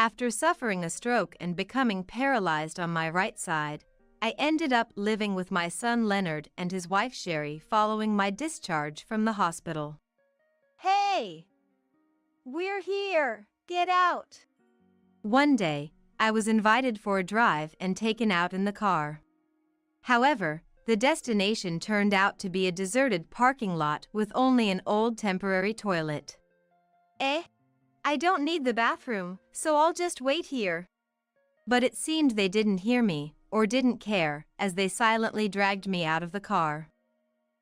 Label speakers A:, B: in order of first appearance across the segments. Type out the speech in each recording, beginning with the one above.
A: After suffering a stroke and becoming paralyzed on my right side, I ended up living with my son Leonard and his wife Sherry following my discharge from the hospital.
B: Hey! We're here! Get out!
A: One day, I was invited for a drive and taken out in the car. However, the destination turned out to be a deserted parking lot with only an old temporary toilet.
B: I don't need the bathroom, so I'll just wait here.
A: But it seemed they didn't hear me, or didn't care, as they silently dragged me out of the car.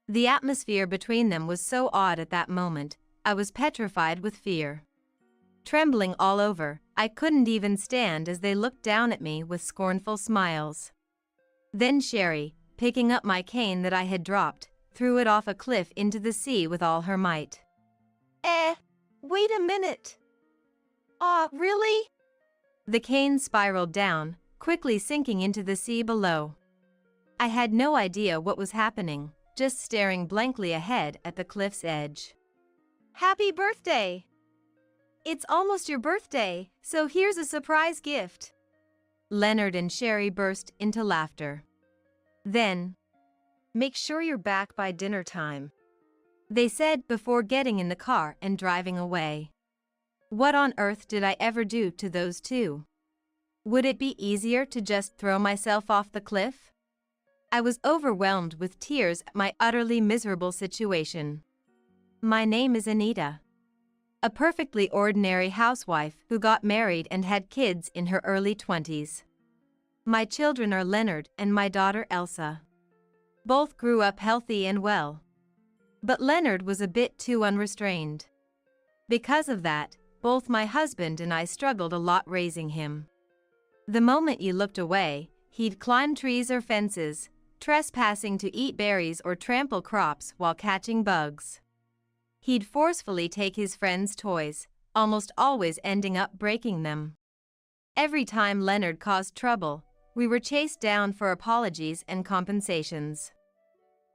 A: The atmosphere between them was so odd at that moment, I was petrified with fear. Trembling all over, I couldn't even stand as they looked down at me with scornful smiles. Then Sherry, picking up my cane that I had dropped, threw it off a cliff into the sea with all her might.
B: Wait a minute. Really?
A: The cane spiraled down, quickly sinking into the sea below. I had no idea what was happening, just staring blankly ahead at the cliff's edge.
B: Happy birthday! It's almost your birthday, so here's a surprise gift.
A: Leonard and Sherry burst into laughter. Then,
B: make sure you're back by dinner time,
A: they said before getting in the car and driving away. What on earth did I ever do to those two? Would it be easier to just throw myself off the cliff? I was overwhelmed with tears at my utterly miserable situation. My name is Anita. A perfectly ordinary housewife who got married and had kids in her early 20s. My children are Leonard and my daughter Elsa. Both grew up healthy and well. But Leonard was a bit too unrestrained. Because of that, both my husband and I struggled a lot raising him. The moment you looked away, he'd climb trees or fences, trespassing to eat berries or trample crops while catching bugs. He'd forcefully take his friends' toys, almost always ending up breaking them. Every time Leonard caused trouble, we were chased down for apologies and compensations.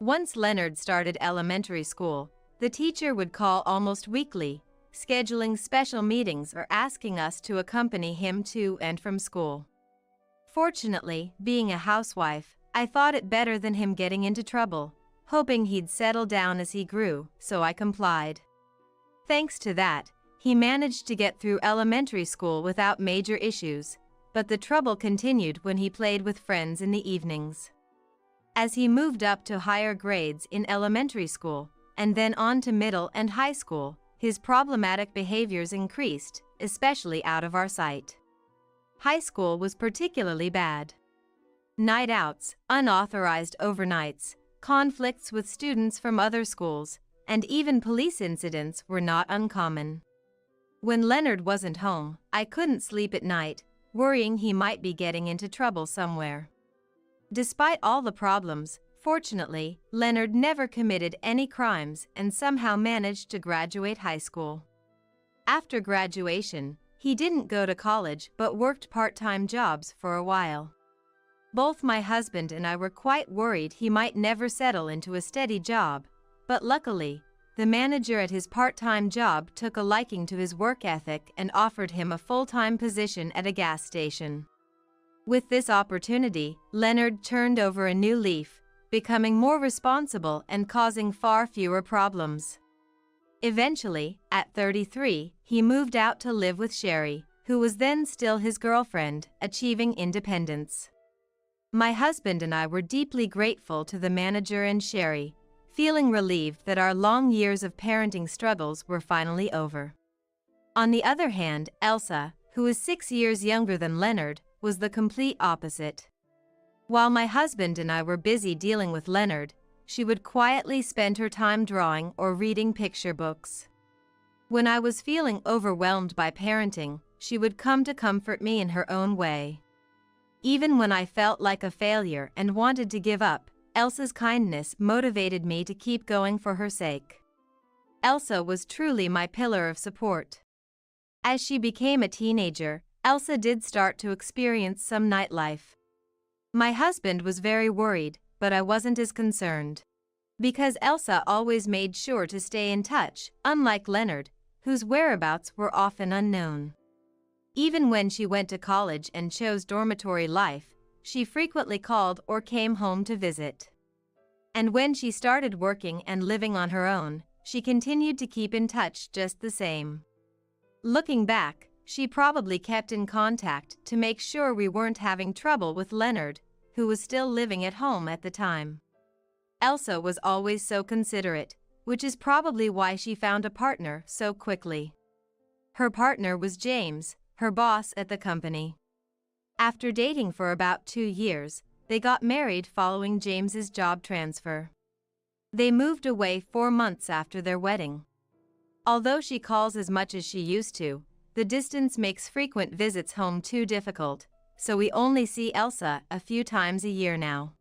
A: Once Leonard started elementary school, the teacher would call almost weekly, scheduling special meetings or asking us to accompany him to and from school. Fortunately, being a housewife, I thought it better than him getting into trouble, hoping he'd settle down as he grew, so I complied. Thanks to that, he managed to get through elementary school without major issues, but the trouble continued when he played with friends in the evenings. As he moved up to higher grades in elementary school, and then on to middle and high school, his problematic behaviors increased, especially out of our sight. High school was particularly bad. Night outs, unauthorized overnights, conflicts with students from other schools, and even police incidents were not uncommon. When Leonard wasn't home, I couldn't sleep at night, worrying he might be getting into trouble somewhere. Despite all the problems, fortunately, Leonard never committed any crimes and somehow managed to graduate high school. After graduation, he didn't go to college but worked part-time jobs for a while. Both my husband and I were quite worried he might never settle into a steady job, but luckily, the manager at his part-time job took a liking to his work ethic and offered him a full-time position at a gas station. With this opportunity, Leonard turned over a new leaf, becoming more responsible and causing far fewer problems. Eventually, at 33, he moved out to live with Sherry, who was then still his girlfriend, achieving independence. My husband and I were deeply grateful to the manager and Sherry, feeling relieved that our long years of parenting struggles were finally over. On the other hand, Elsa, who is 6 years younger than Leonard, was the complete opposite. While my husband and I were busy dealing with Leonard, she would quietly spend her time drawing or reading picture books. When I was feeling overwhelmed by parenting, she would come to comfort me in her own way. Even when I felt like a failure and wanted to give up, Elsa's kindness motivated me to keep going for her sake. Elsa was truly my pillar of support. As she became a teenager, Elsa did start to experience some nightlife. My husband was very worried, but I wasn't as concerned. Because Elsa always made sure to stay in touch, unlike Leonard, whose whereabouts were often unknown. Even when she went to college and chose dormitory life, she frequently called or came home to visit. And when she started working and living on her own, she continued to keep in touch just the same. Looking back, she probably kept in contact to make sure we weren't having trouble with Leonard, who was still living at home at the time. Elsa was always so considerate, which is probably why she found a partner so quickly. Her partner was James, her boss at the company. After dating for about 2 years, they got married following James's job transfer. They moved away 4 months after their wedding. Although she calls as much as she used to, the distance makes frequent visits home too difficult, so we only see Elsa a few times a year now.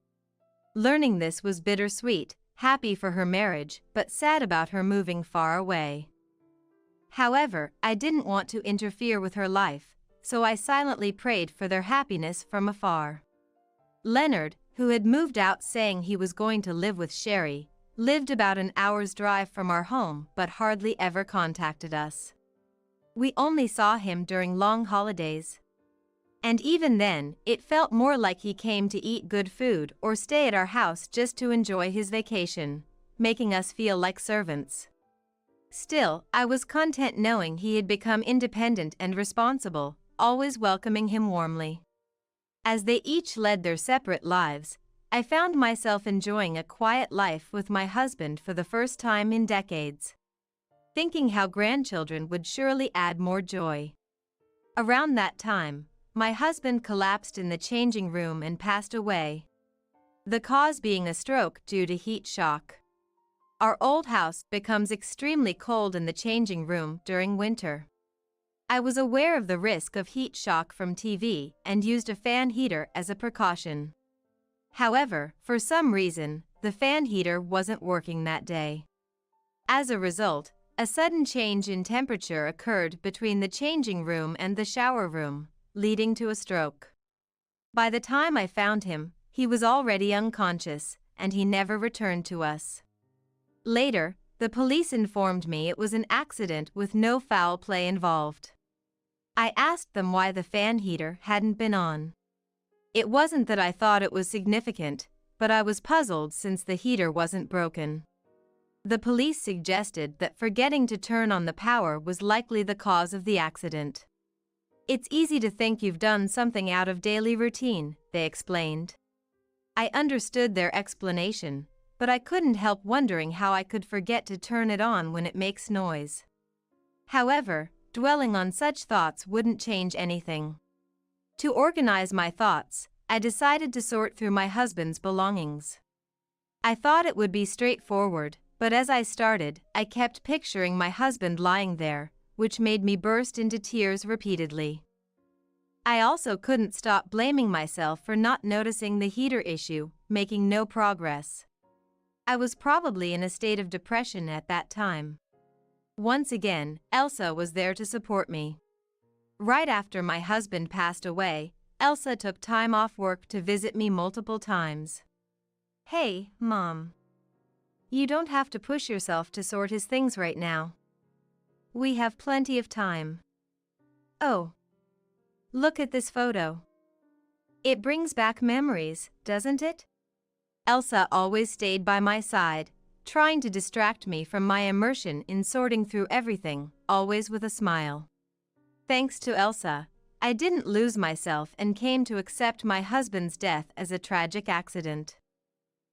A: Learning this was bittersweet, happy for her marriage, but sad about her moving far away. However, I didn't want to interfere with her life, so I silently prayed for their happiness from afar. Leonard, who had moved out saying he was going to live with Sherry, lived about an hour's drive from our home but hardly ever contacted us. We only saw him during long holidays. And even then, it felt more like he came to eat good food or stay at our house just to enjoy his vacation, making us feel like servants. Still, I was content knowing he had become independent and responsible, always welcoming him warmly. As they each led their separate lives, I found myself enjoying a quiet life with my husband for the first time in decades, thinking how grandchildren would surely add more joy. Around that time, my husband collapsed in the changing room and passed away, the cause being a stroke due to heat shock. Our old house becomes extremely cold in the changing room during winter. I was aware of the risk of heat shock from TV and used a fan heater as a precaution. However, for some reason, the fan heater wasn't working that day. As a result, a sudden change in temperature occurred between the changing room and the shower room, leading to a stroke. By the time I found him, he was already unconscious, and he never returned to us. Later, the police informed me it was an accident with no foul play involved. I asked them why the fan heater hadn't been on. It wasn't that I thought it was significant, but I was puzzled since the heater wasn't broken. The police suggested that forgetting to turn on the power was likely the cause of the accident. It's easy to think you've done something out of daily routine, they explained. I understood their explanation, but I couldn't help wondering how I could forget to turn it on when it makes noise. However, dwelling on such thoughts wouldn't change anything. To organize my thoughts, I decided to sort through my husband's belongings. I thought it would be straightforward, but as I started, I kept picturing my husband lying there, which made me burst into tears repeatedly. I also couldn't stop blaming myself for not noticing the heater issue, making no progress. I was probably in a state of depression at that time. Once again, Elsa was there to support me. Right after my husband passed away, Elsa took time off work to visit me multiple times. "Hey, Mom. You don't have to push yourself to sort his things right now. We have plenty of time. Oh, look at this photo. It brings back memories, doesn't it?" Elsa always stayed by my side, trying to distract me from my immersion in sorting through everything, always with a smile. Thanks to Elsa, I didn't lose myself and came to accept my husband's death as a tragic accident.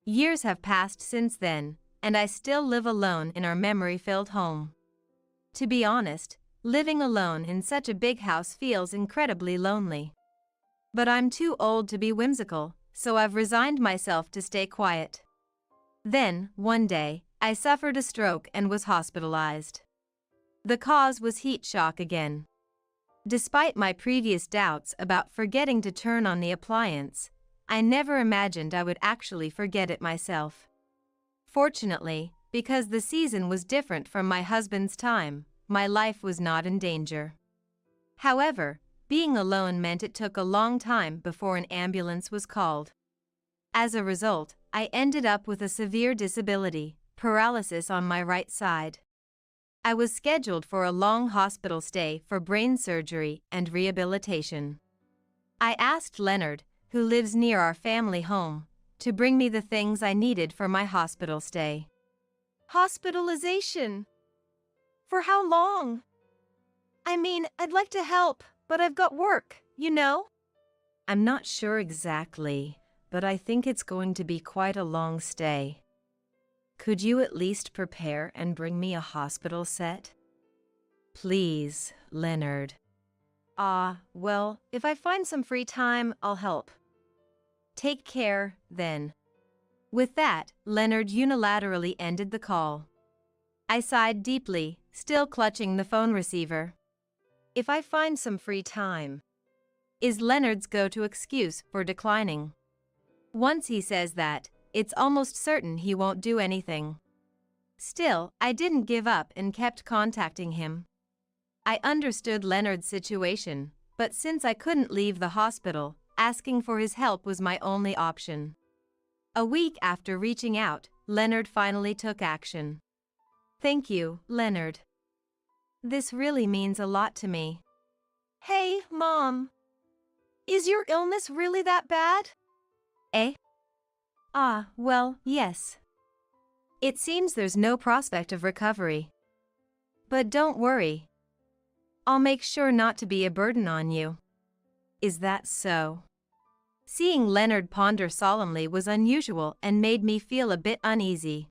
A: Years have passed since then, and I still live alone in our memory-filled home. To be honest, living alone in such a big house feels incredibly lonely. But I'm too old to be whimsical, so I've resigned myself to stay quiet. Then, one day, I suffered a stroke and was hospitalized. The cause was heat shock again. Despite my previous doubts about forgetting to turn on the appliance, I never imagined I would actually forget it myself. Fortunately, because the season was different from my husband's time, my life was not in danger. However, being alone meant it took a long time before an ambulance was called. As a result, I ended up with a severe disability, paralysis on my right side. I was scheduled for a long hospital stay for brain surgery and rehabilitation. I asked Leonard, who lives near our family home, to bring me the things I needed for my hospital stay.
B: Hospitalization? For how long? I mean, I'd like to help, but I've got work, you know?
A: I'm not sure exactly, but I think it's going to be quite a long stay. Could you at least prepare and bring me a hospital set? Please, Leonard.
B: Well, if I find some free time, I'll help.
A: Take care, then. With that, Leonard unilaterally ended the call. I sighed deeply, still clutching the phone receiver.
B: If I find some free time,
A: is Leonard's go-to excuse for declining. Once he says that, it's almost certain he won't do anything. Still, I didn't give up and kept contacting him. I understood Leonard's situation, but since I couldn't leave the hospital, asking for his help was my only option. A week after reaching out, Leonard finally took action. Thank you, Leonard. This really means a lot to me.
B: Hey, Mom. Is your illness really that bad?
A: Eh? Well, yes. It seems there's no prospect of recovery. But don't worry. I'll make sure not to be a burden on you. Is that so? Seeing Leonard ponder solemnly was unusual and made me feel a bit uneasy.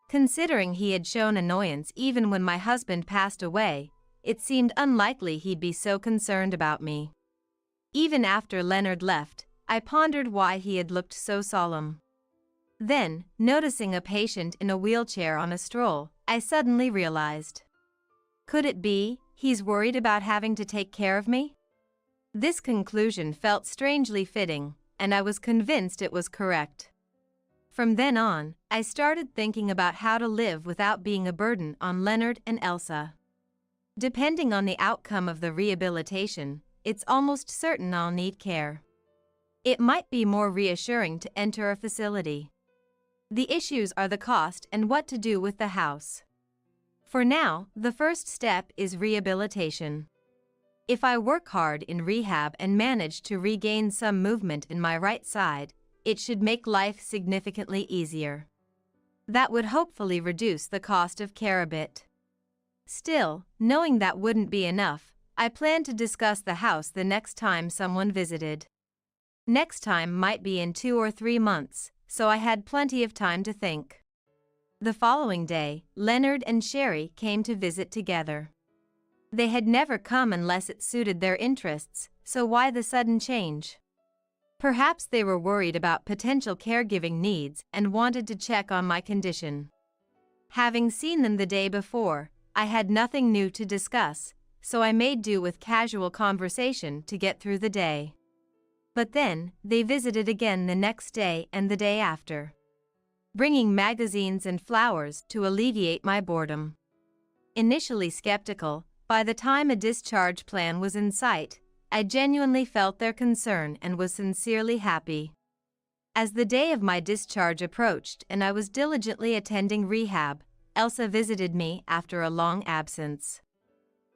A: Considering he had shown annoyance even when my husband passed away, it seemed unlikely he'd be so concerned about me. Even after Leonard left, I pondered why he had looked so solemn. Then, noticing a patient in a wheelchair on a stroll, I suddenly realized. Could it be he's worried about having to take care of me? This conclusion felt strangely fitting, and I was convinced it was correct. From then on, I started thinking about how to live without being a burden on Leonard and Elsa. Depending on the outcome of the rehabilitation, it's almost certain I'll need care. It might be more reassuring to enter a facility. The issues are the cost and what to do with the house. For now, the first step is rehabilitation. If I work hard in rehab and manage to regain some movement in my right side, it should make life significantly easier. That would hopefully reduce the cost of care a bit. Still, knowing that wouldn't be enough, I planned to discuss the house the next time someone visited. Next time might be in 2 or 3 months, so I had plenty of time to think. The following day, Leonard and Sherry came to visit together. They had never come unless it suited their interests, so why the sudden change? Perhaps they were worried about potential caregiving needs and wanted to check on my condition. Having seen them the day before, I had nothing new to discuss, so I made do with casual conversation to get through the day. But then, they visited again the next day and the day after, bringing magazines and flowers to alleviate my boredom. Initially skeptical, by the time a discharge plan was in sight, I genuinely felt their concern and was sincerely happy. As the day of my discharge approached and I was diligently attending rehab, Elsa visited me after a long absence.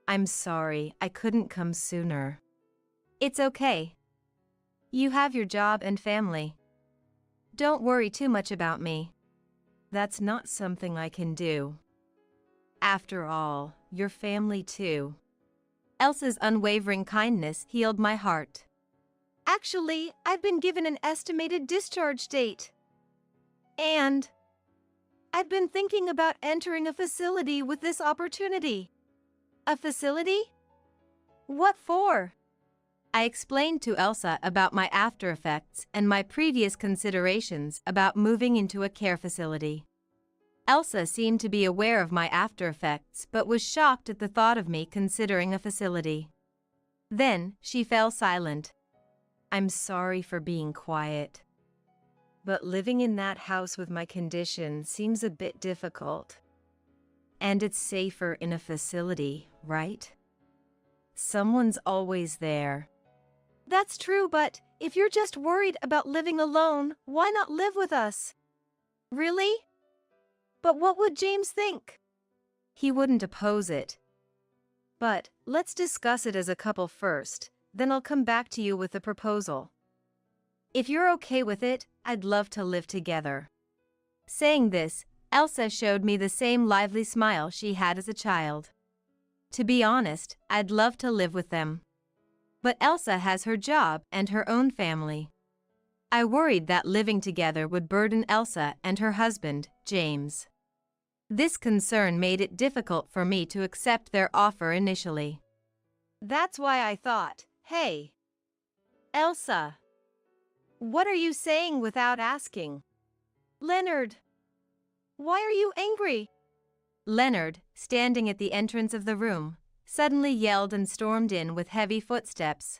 A: I'm sorry, I couldn't come sooner. It's okay. You have your job and family. Don't worry too much about me. That's not something I can do. After all, your family too. Elsa's unwavering kindness healed my heart.
B: Actually, I've been given an estimated discharge date. And I've been thinking about entering a facility with this opportunity. A facility? What for?
A: I explained to Elsa about my after effects and my previous considerations about moving into a care facility. Elsa seemed to be aware of my after effects but was shocked at the thought of me considering a facility. Then, she fell silent. I'm sorry for being quiet. But living in that house with my condition seems a bit difficult. And it's safer in a facility, right? Someone's always there.
B: That's true, but if you're just worried about living alone, why not live with us? Really? But what would James think? He wouldn't oppose it. But let's discuss it as a couple first, then I'll come back to you with a proposal. If you're okay with it, I'd love to live together.
A: Saying this, Elsa showed me the same lively smile she had as a child. To be honest, I'd love to live with them. But Elsa has her job and her own family. I worried that living together would burden Elsa and her husband, James. This concern made it difficult for me to accept their offer initially.
B: That's why I thought, hey, Elsa, what are you saying without asking? Leonard, why are you angry?
A: Leonard, standing at the entrance of the room, suddenly yelled and stormed in with heavy footsteps.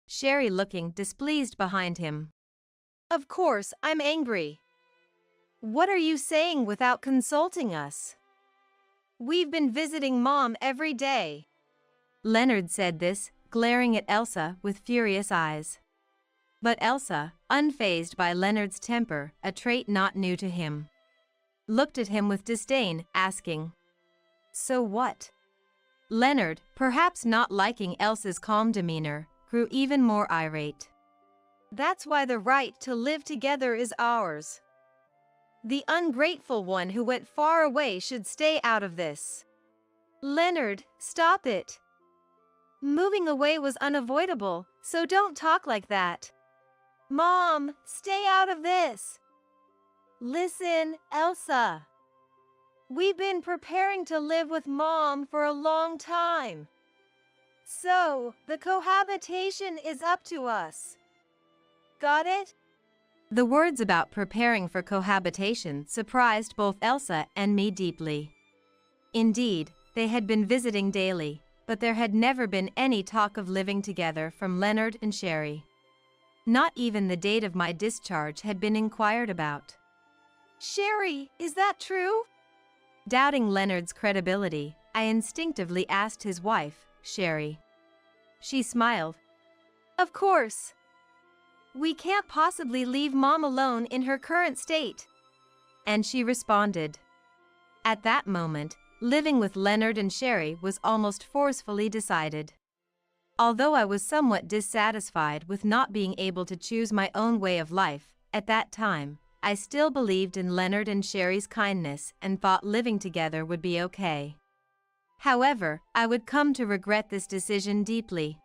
A: Sherry looking displeased behind him.
B: Of course, I'm angry. What are you saying without consulting us? We've been visiting Mom every day.
A: Leonard said this, glaring at Elsa with furious eyes. But Elsa, unfazed by Leonard's temper, a trait not new to him, looked at him with disdain, asking, "So what?" Leonard, perhaps not liking Elsa's calm demeanor, grew even more irate.
B: That's why the right to live together is ours. The ungrateful one who went far away should stay out of this. Leonard, stop it. Moving away was unavoidable, so don't talk like that. Mom, stay out of this. Listen, Elsa. We've been preparing to live with Mom for a long time. So, the cohabitation is up to us. Got it?
A: The words about preparing for cohabitation surprised both Elsa and me deeply. Indeed, they had been visiting daily, but there had never been any talk of living together from Leonard and Sherry. Not even the date of my discharge had been inquired about.
B: Sherry, is that true?
A: Doubting Leonard's credibility, I instinctively asked his wife, Sherry. She smiled.
B: Of course. We can't possibly leave Mom alone in her current state.
A: And she responded. At that moment, living with Leonard and Sherry was almost forcefully decided. Although I was somewhat dissatisfied with not being able to choose my own way of life, at that time, I still believed in Leonard and Sherry's kindness and thought living together would be okay. However, I would come to regret this decision deeply.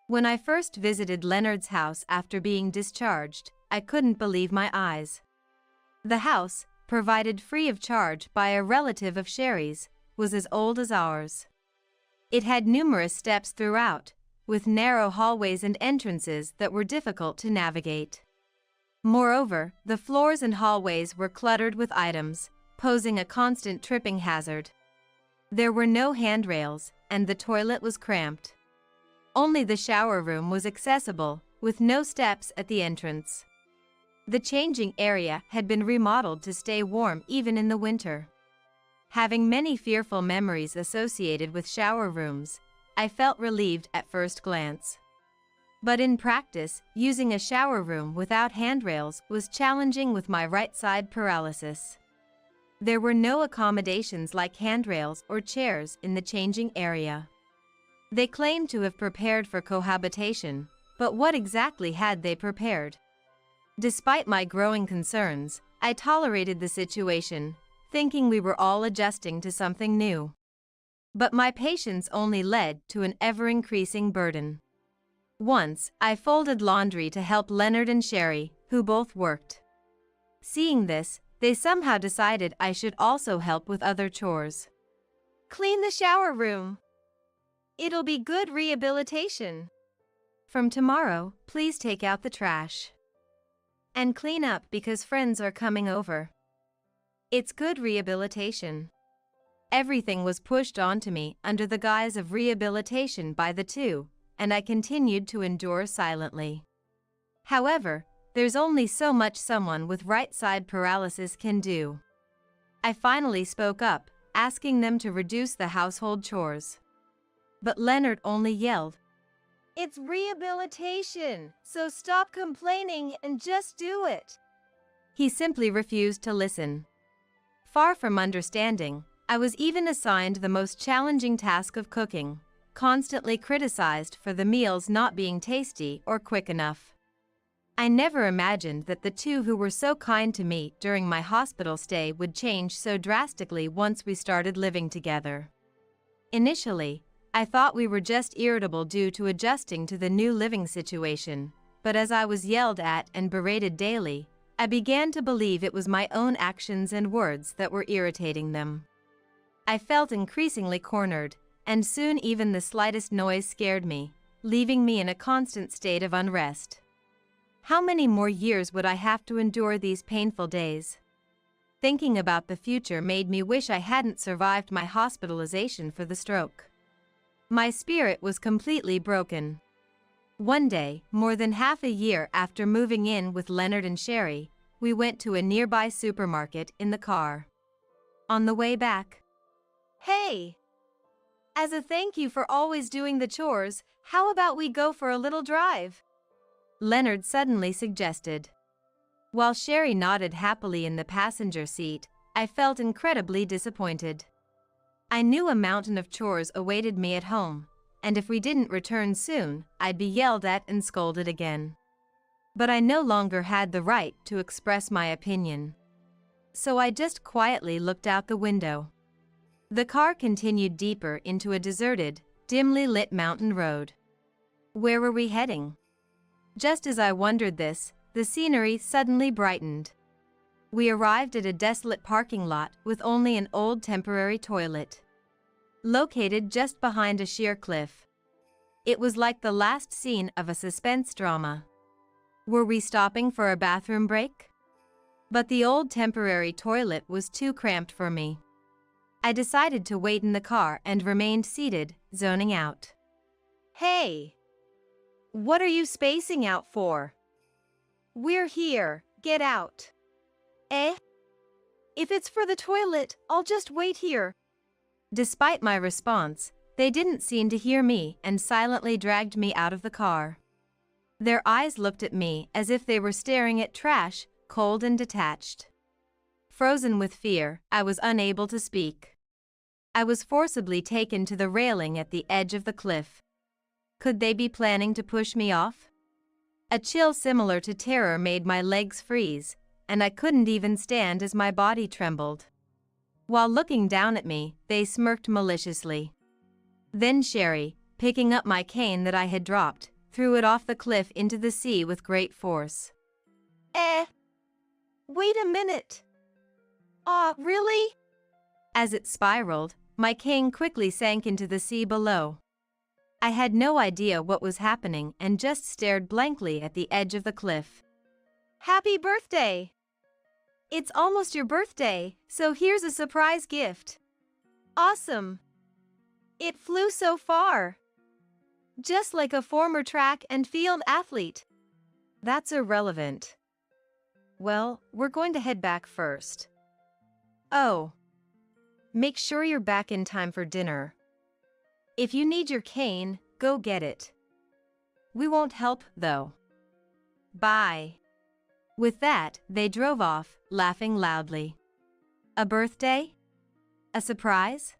A: When I first visited Leonard's house after being discharged, I couldn't believe my eyes. The house, provided free of charge by a relative of Sherry's, was as old as ours. It had numerous steps throughout, with narrow hallways and entrances that were difficult to navigate. Moreover, the floors and hallways were cluttered with items, posing a constant tripping hazard. There were no handrails, and the toilet was cramped. Only the shower room was accessible, with no steps at the entrance. The changing area had been remodeled to stay warm even in the winter. Having many fearful memories associated with shower rooms, I felt relieved at first glance. But in practice, using a shower room without handrails was challenging with my right side paralysis. There were no accommodations like handrails or chairs in the changing area. They claimed to have prepared for cohabitation, but what exactly had they prepared? Despite my growing concerns, I tolerated the situation, thinking we were all adjusting to something new. But my patience only led to an ever-increasing burden. Once, I folded laundry to help Leonard and Sherry, who both worked. Seeing this, they somehow decided I should also help with other chores.
B: Clean the shower room. It'll be good rehabilitation.
A: From tomorrow, please take out the trash. And clean up because friends are coming over. It's good rehabilitation. Everything was pushed onto me under the guise of rehabilitation by the two, and I continued to endure silently. However, there's only so much someone with right-side paralysis can do. I finally spoke up, asking them to reduce the household chores. But Leonard only yelled,
B: It's rehabilitation, so stop complaining and just do it.
A: He simply refused to listen. Far from understanding, I was even assigned the most challenging task of cooking, constantly criticized for the meals not being tasty or quick enough. I never imagined that the two who were so kind to me during my hospital stay would change so drastically once we started living together. Initially, I thought we were just irritable due to adjusting to the new living situation, but as I was yelled at and berated daily, I began to believe it was my own actions and words that were irritating them. I felt increasingly cornered, and soon even the slightest noise scared me, leaving me in a constant state of unrest. How many more years would I have to endure these painful days? Thinking about the future made me wish I hadn't survived my hospitalization for the stroke. My spirit was completely broken. One day, more than half a year after moving in with Leonard and Sherry, we went to a nearby supermarket in the car. On the way back,
B: Hey! As a thank you for always doing the chores, how about we go for a little drive?
A: Leonard suddenly suggested. While Sherry nodded happily in the passenger seat, I felt incredibly disappointed. I knew a mountain of chores awaited me at home, and if we didn't return soon, I'd be yelled at and scolded again. But I no longer had the right to express my opinion. So I just quietly looked out the window. The car continued deeper into a deserted, dimly lit mountain road. Where were we heading? Just as I wondered this, the scenery suddenly brightened. We arrived at a desolate parking lot with only an old temporary toilet, located just behind a sheer cliff. It was like the last scene of a suspense drama. Were we stopping for a bathroom break? But the old temporary toilet was too cramped for me. I decided to wait in the car and remained seated, zoning out.
B: Hey! What are you spacing out for? We're here, get out. Eh? If it's for the toilet, I'll just wait here.
A: Despite my response, they didn't seem to hear me and silently dragged me out of the car. Their eyes looked at me as if they were staring at trash, cold and detached. Frozen with fear, I was unable to speak. I was forcibly taken to the railing at the edge of the cliff. Could they be planning to push me off? A chill similar to terror made my legs freeze, and I couldn't even stand as my body trembled. While looking down at me, they smirked maliciously. Then Sherry, picking up my cane that I had dropped, threw it off the cliff into the sea with great force.
B: Wait a minute. Really?
A: As it spiraled, my cane quickly sank into the sea below. I had no idea what was happening and just stared blankly at the edge of the cliff.
B: Happy birthday! It's almost your birthday, so here's a surprise gift. Awesome! It flew so far. Just like a former track and field athlete.
A: That's irrelevant. Well, we're going to head back first. Oh. Make sure you're back in time for dinner. If you need your cane, go get it. We won't help, though. Bye. With that, they drove off, laughing loudly. A birthday? A surprise?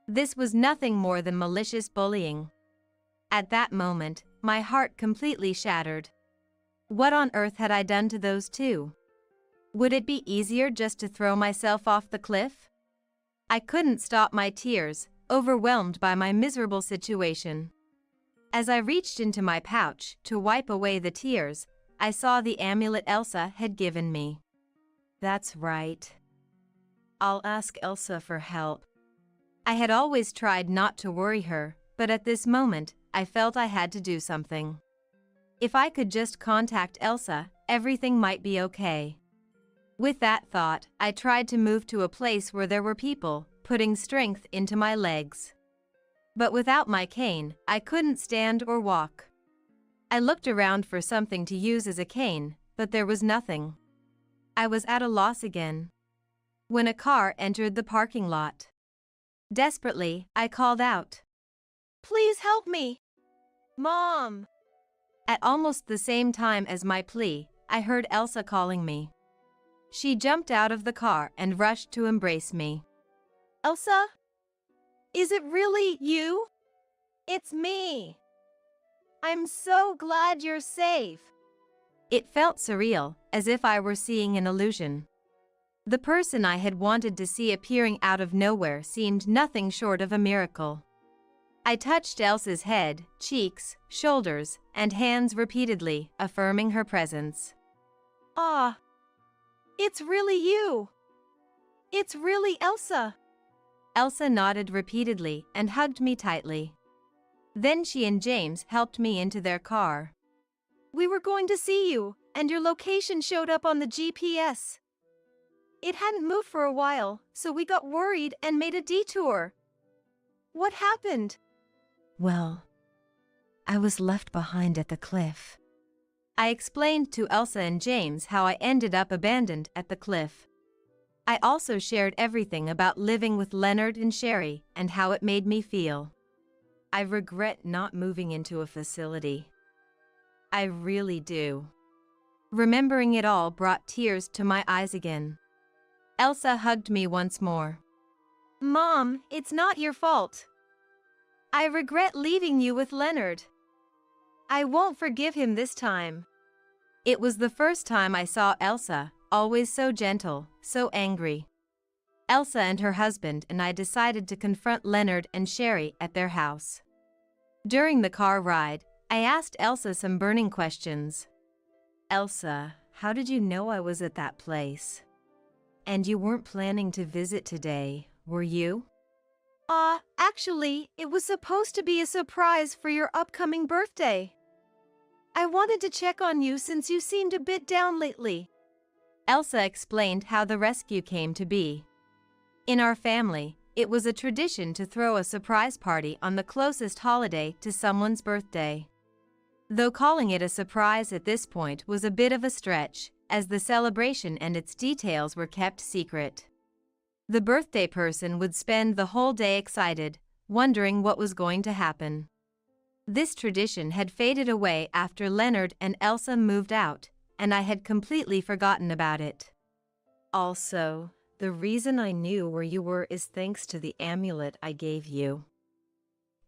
A: This was nothing more than malicious bullying. At that moment, my heart completely shattered. What on earth had I done to those two? Would it be easier just to throw myself off the cliff? I couldn't stop my tears, overwhelmed by my miserable situation. As I reached into my pouch to wipe away the tears, I saw the amulet Elsa had given me. That's right. I'll ask Elsa for help. I had always tried not to worry her, but at this moment, I felt I had to do something. If I could just contact Elsa, everything might be okay. With that thought, I tried to move to a place where there were people, putting strength into my legs. But without my cane, I couldn't stand or walk. I looked around for something to use as a cane, but there was nothing. I was at a loss again. When a car entered the parking lot. Desperately, I called out,
B: Please help me! Mom!
A: At almost the same time as my plea, I heard Elsa calling me. She jumped out of the car and rushed to embrace me.
B: Elsa? Is it really you? It's me. I'm so glad you're safe.
A: It felt surreal, as if I were seeing an illusion. The person I had wanted to see appearing out of nowhere seemed nothing short of a miracle. I touched Elsa's head, cheeks, shoulders, and hands repeatedly, affirming her presence.
B: Ah, it's really you. It's really Elsa.
A: Elsa nodded repeatedly and hugged me tightly. Then she and James helped me into their car.
B: We were going to see you, and your location showed up on the GPS. It hadn't moved for a while, so we got worried and made a detour. What happened?
A: Well, I was left behind at the cliff. I explained to Elsa and James how I ended up abandoned at the cliff. I also shared everything about living with Leonard and Sherry and how it made me feel. I regret not moving into a facility. I really do. Remembering it all brought tears to my eyes again. Elsa hugged me once more.
B: Mom, it's not your fault. I regret leaving you with Leonard. I won't forgive him this time.
A: It was the first time I saw Elsa, always so gentle, so angry. Elsa and her husband and I decided to confront Leonard and Sherry at their house. During the car ride, I asked Elsa some burning questions. Elsa, how did you know I was at that place? And you weren't planning to visit today, were you?
B: Actually, it was supposed to be a surprise for your upcoming birthday. I wanted to check on you since you seemed a bit down lately.
A: Elsa explained how the rescue came to be. In our family, it was a tradition to throw a surprise party on the closest holiday to someone's birthday. Though calling it a surprise at this point was a bit of a stretch, as the celebration and its details were kept secret. The birthday person would spend the whole day excited, wondering what was going to happen. This tradition had faded away after Leonard and Elsa moved out, and I had completely forgotten about it. Also, the reason I knew where you were is thanks to the amulet I gave you.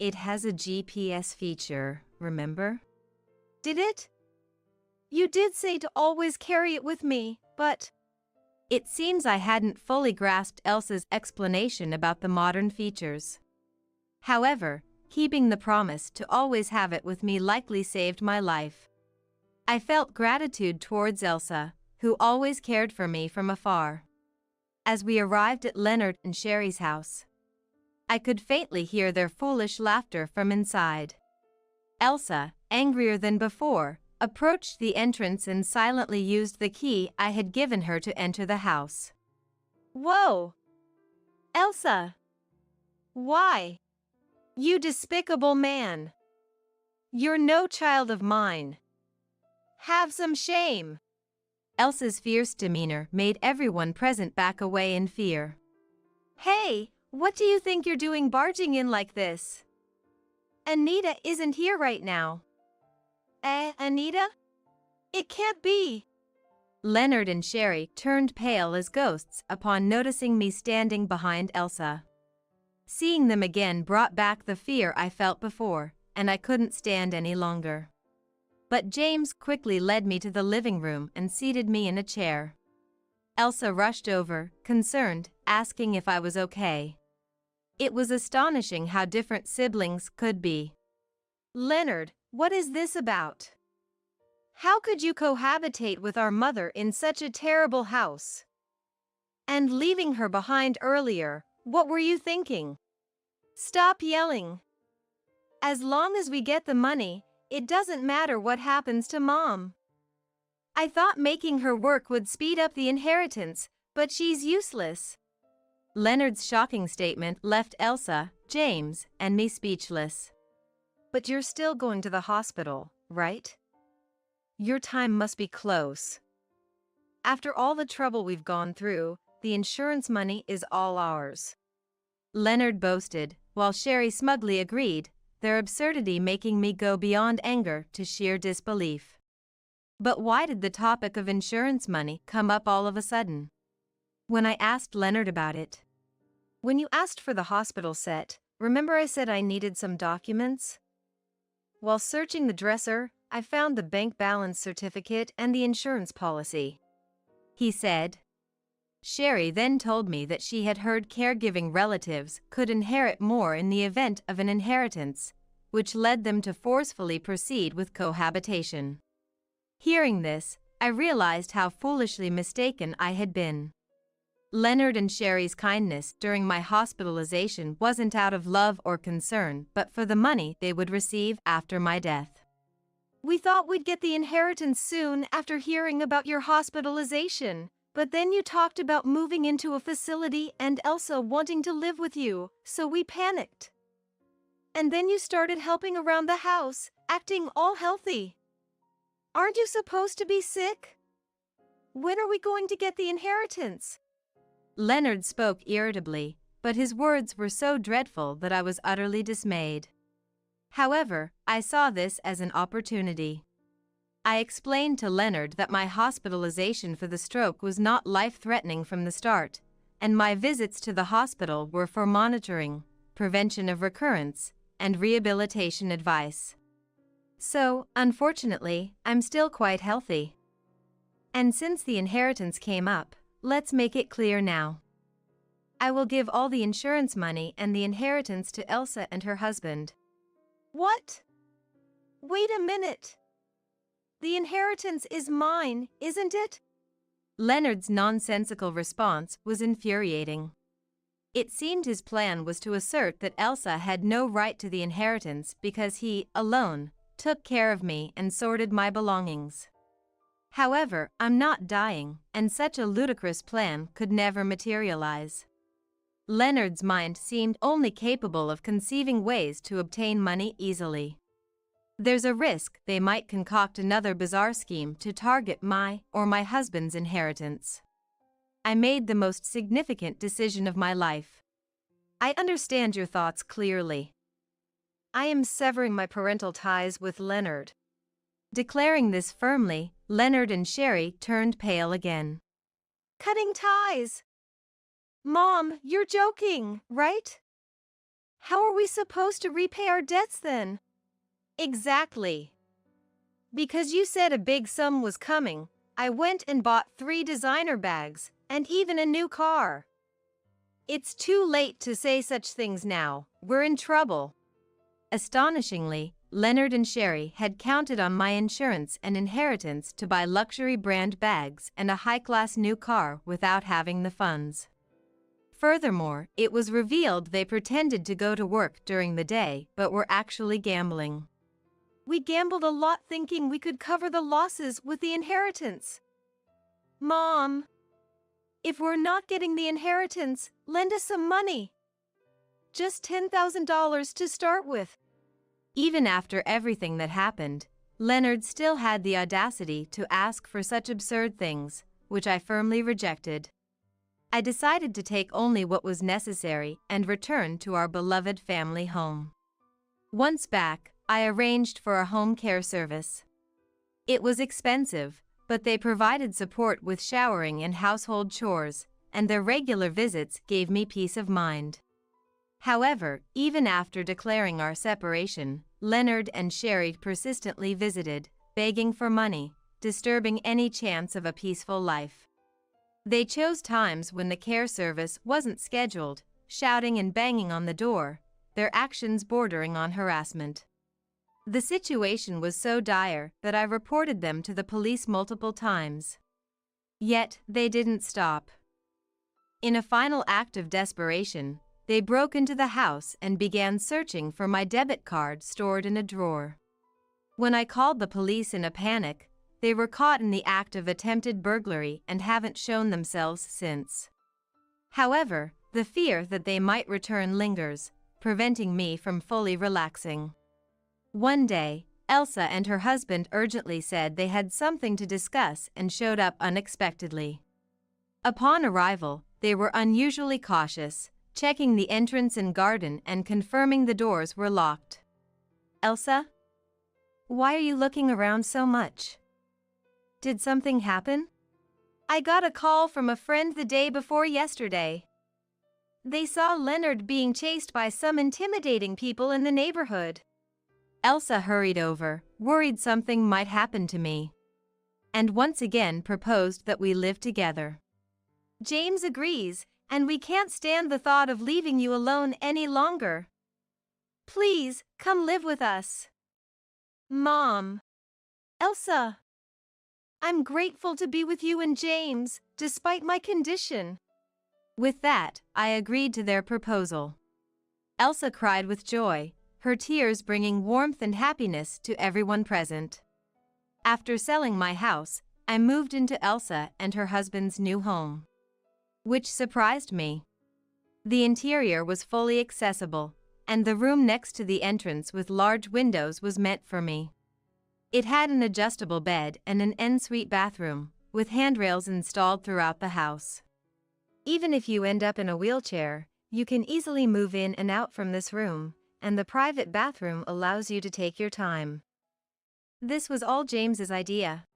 A: It has a GPS feature, remember?
B: Did it? You did say to always carry it with me, but...
A: It seems I hadn't fully grasped Elsa's explanation about the modern features. However, keeping the promise to always have it with me likely saved my life. I felt gratitude towards Elsa, who always cared for me from afar. As we arrived at Leonard and Sherry's house, I could faintly hear their foolish laughter from inside. Elsa, angrier than before, approached the entrance and silently used the key I had given her to enter the house.
B: Whoa! Elsa! Why? You despicable man! You're no child of mine. Have some shame!
A: Elsa's fierce demeanor made everyone present back away in fear.
B: Hey, what do you think you're doing barging in like this? Anita isn't here right now. Anita? It can't be.
A: Leonard and Sherry turned pale as ghosts upon noticing me standing behind Elsa. Seeing them again brought back the fear I felt before, and I couldn't stand any longer. But James quickly led me to the living room and seated me in a chair. Elsa rushed over, concerned, asking if I was okay. It was astonishing how different siblings could be.
B: Leonard, what is this about? How could you cohabitate with our mother in such a terrible house? And leaving her behind earlier, what were you thinking? Stop yelling. As long as we get the money, it doesn't matter what happens to Mom. I thought making her work would speed up the inheritance, but she's useless.
A: Leonard's shocking statement left Elsa, James, and me speechless.
B: But you're still going to the hospital, right? Your time must be close. After all the trouble we've gone through, the insurance money is all ours.
A: Leonard boasted, while Sherry smugly agreed, their absurdity making me go beyond anger to sheer disbelief. But why did the topic of insurance money come up all of a sudden? When I asked Leonard about it,
B: When you asked for the hospital set, remember I said I needed some documents? While searching the dresser, I found the bank balance certificate and the insurance policy,"
A: he said. Sherry then told me that she had heard caregiving relatives could inherit more in the event of an inheritance, which led them to forcefully proceed with cohabitation. Hearing this, I realized how foolishly mistaken I had been. Leonard and Sherry's kindness during my hospitalization wasn't out of love or concern, but for the money they would receive after my death.
B: "We thought we'd get the inheritance soon after hearing about your hospitalization, but then you talked about moving into a facility and Elsa wanting to live with you, so we panicked. And then you started helping around the house, acting all healthy. Aren't you supposed to be sick? When are we going to get the inheritance?"
A: Leonard spoke irritably, but his words were so dreadful that I was utterly dismayed. However, I saw this as an opportunity. I explained to Leonard that my hospitalization for the stroke was not life-threatening from the start, and my visits to the hospital were for monitoring, prevention of recurrence, and rehabilitation advice. So, unfortunately, I'm still quite healthy. And since the inheritance came up, let's make it clear now. I will give all the insurance money and the inheritance to Elsa and her husband.
B: What? Wait a minute. The inheritance is mine, isn't it?
A: Leonard's nonsensical response was infuriating. It seemed his plan was to assert that Elsa had no right to the inheritance because he, alone, took care of me and sorted my belongings. However, I'm not dying, and such a ludicrous plan could never materialize. Leonard's mind seemed only capable of conceiving ways to obtain money easily. There's a risk they might concoct another bizarre scheme to target my or my husband's inheritance. I made the most significant decision of my life.
B: I understand your thoughts clearly. I am severing my parental ties with Leonard.
A: Declaring this firmly, Leonard and Sherry turned pale again.
B: Cutting ties? Mom, you're joking, right? How are we supposed to repay our debts then? Exactly. Because you said a big sum was coming, I went and bought 3 designer bags, and even a new car. It's too late to say such things now, we're in trouble.
A: Astonishingly, Leonard and Sherry had counted on my insurance and inheritance to buy luxury brand bags and a high-class new car without having the funds. Furthermore, it was revealed they pretended to go to work during the day but were actually gambling.
B: We gambled a lot thinking we could cover the losses with the inheritance. Mom, if we're not getting the inheritance, lend us some money. Just $10,000 to start with.
A: Even after everything that happened, Leonard still had the audacity to ask for such absurd things, which I firmly rejected. I decided to take only what was necessary and return to our beloved family home. Once back, I arranged for a home care service. It was expensive, but they provided support with showering and household chores, and their regular visits gave me peace of mind. However, even after declaring our separation, Leonard and Sherry persistently visited, begging for money, disturbing any chance of a peaceful life. They chose times when the care service wasn't scheduled, shouting and banging on the door, their actions bordering on harassment. The situation was so dire that I reported them to the police multiple times. Yet, they didn't stop. In a final act of desperation, they broke into the house and began searching for my debit card stored in a drawer. When I called the police in a panic, they were caught in the act of attempted burglary and haven't shown themselves since. However, the fear that they might return lingers, preventing me from fully relaxing. One day, Elsa and her husband urgently said they had something to discuss and showed up unexpectedly. Upon arrival, they were unusually cautious, checking the entrance and garden and confirming the doors were locked. Elsa? Why are you looking around so much? Did something happen?
B: I got a call from a friend the day before yesterday. They saw Leonard being chased by some intimidating people in the neighborhood.
A: Elsa hurried over, worried something might happen to me, and once again proposed that we live together.
B: James agrees, and we can't stand the thought of leaving you alone any longer. Please, come live with us. Mom. Elsa. I'm grateful to be with you and James, despite my condition.
A: With that, I agreed to their proposal. Elsa cried with joy, her tears bringing warmth and happiness to everyone present. After selling my house, I moved into Elsa and her husband's new home, which surprised me. The interior was fully accessible, and the room next to the entrance with large windows was meant for me. It had an adjustable bed and an ensuite bathroom, with handrails installed throughout the house. Even if you end up in a wheelchair, you can easily move in and out from this room, and the private bathroom allows you to take your time. This was all James's idea,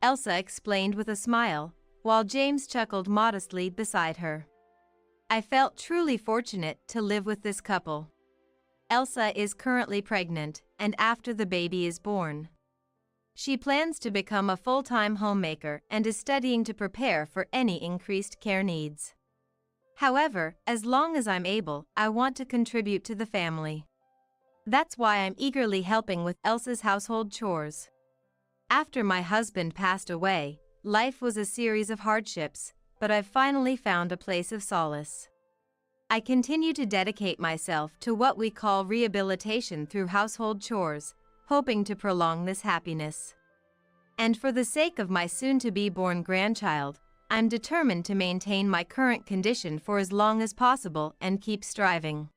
A: Elsa explained with a smile, while James chuckled modestly beside her. I felt truly fortunate to live with this couple. Elsa is currently pregnant, and after the baby is born, she plans to become a full-time homemaker and is studying to prepare for any increased care needs. However, as long as I'm able, I want to contribute to the family. That's why I'm eagerly helping with Elsa's household chores. After my husband passed away, life was a series of hardships, but I've finally found a place of solace. I continue to dedicate myself to what we call rehabilitation through household chores, hoping to prolong this happiness. And for the sake of my soon-to-be-born grandchild, I'm determined to maintain my current condition for as long as possible and keep striving.